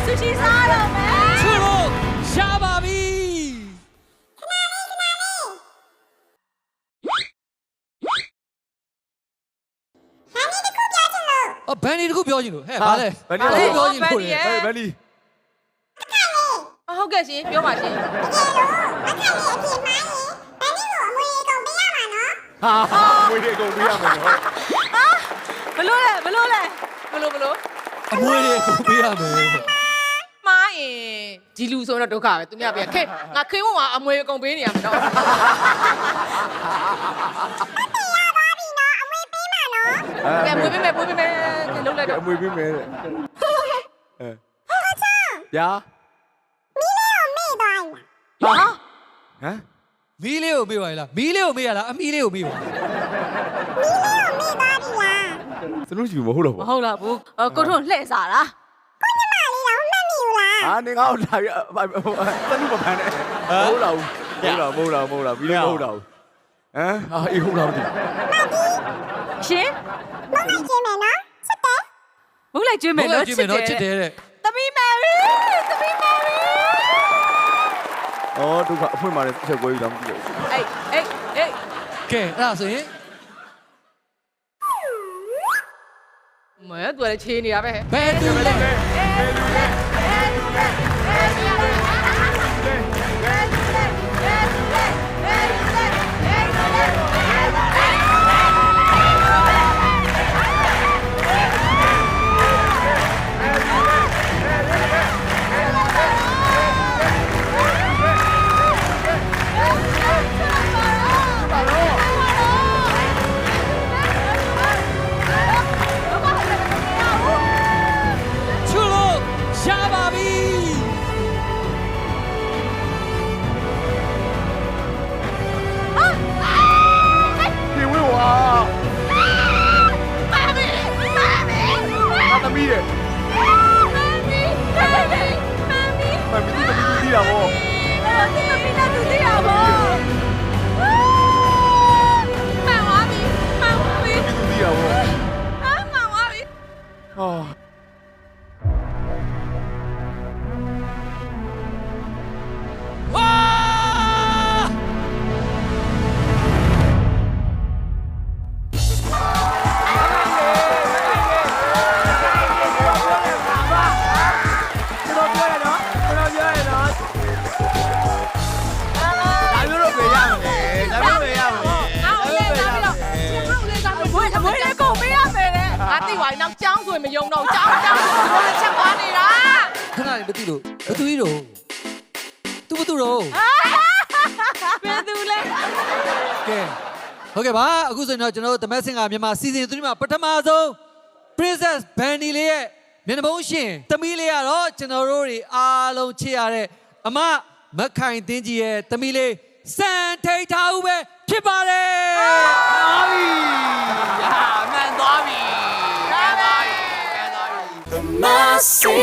苏西沙了没？出路下巴比。哦，班里这个表情了，嘿，好嘞，班里这个表情了嘞。班里。ဟုတ်ကဲ့ရှင်ပြောပါရှင်မွေးတွေကုန်ပြရမယ်နော် ဘလို့လဲဘလို့လဲဘလို့ အမွေတွေကိုပေးရမယ် မားရင်ဒီလူဆိုတော့ဒုက္ခပဲသူများပြခဲငါခင်းဝအမွေအကုန်ပေးနေရမယ်တော့ကဲမွေပေးမယ်မွေပေးမယ်လုံးလိုက်တော့ အမွေပေးမယ်တဲ့ဗျာ ဟာ ဟမ် မီးလေးကိုပေးပါလားမီးလေးကိုပေးရလားအမီးလေးကိုပေးပါ စလို့ရှိမဟုတ်တော့ မ ဘူး ဟုတ်လားဘူးကိုထွန်းလှဲ့စားလား ဟာနေငါ့ကိုလာပြတလူမဖမ်းနဲ့ဟုတ်လားဟုတ်လားပြီးတော့မဟုတ်တော့ဟမ်အေးဟုတ်လားမသိ ရှင်မုန်းလိုက်ကျွေးမယ်နော် ချစ်တယ်တဲ့ သမီးမယ်ရီသမီးမယ်ရီ အော်ဒုက္ခအဖွင့်มาတဲ့ချက်ကွဲကြီးတော့မသိဘူး အေး ကဲအဲ့ဒါဆိုရင် မဲသူလည်းချေးနေတာပဲ ဘယ်သူလဲ 出路下巴比。 ပြေဝေးဝါငါသမီးရဲ့မမီးတီးတာဗောတီးတာဗောဟာ 哇！ ကျွန်တော်ပြောရနော်ဒါမျိုးတော့ပဲရမယ်ဒါမျိုးပဲရမယ် အမွေလေးကုန်ပေးရမယ်လေငါသိပါရင်နောက်ကျောင်းဆိုရင်မယုံတော့ကျောင်းချက်သွားနေတာ ခဏလေးမသိလို့ဘသူကြီးတော့သူဘသူတော့ ဘယ်သူလဲ ကဲဟုတ်ကဲ့ပါအခုဆိုရင်တော့ကျွန်တော်တို့ The Masked Singer မြန်မာ Season 3မှာပထမဆုံး Princess Bandy လေးရဲ့မျက်နှာပုံးရှင်သမီးလေးကတော့ကျွန်တော်တို့တွေအားလုံးချစ်ရတဲ့အမမခိုင်တင်းကြီးရဲ့သမီးလေးစံထိတ်ထားဦးပဲဖြစ်ပါတယ် သွားပြီဟာမှန်သွားပြီ ဒါပဲ Masked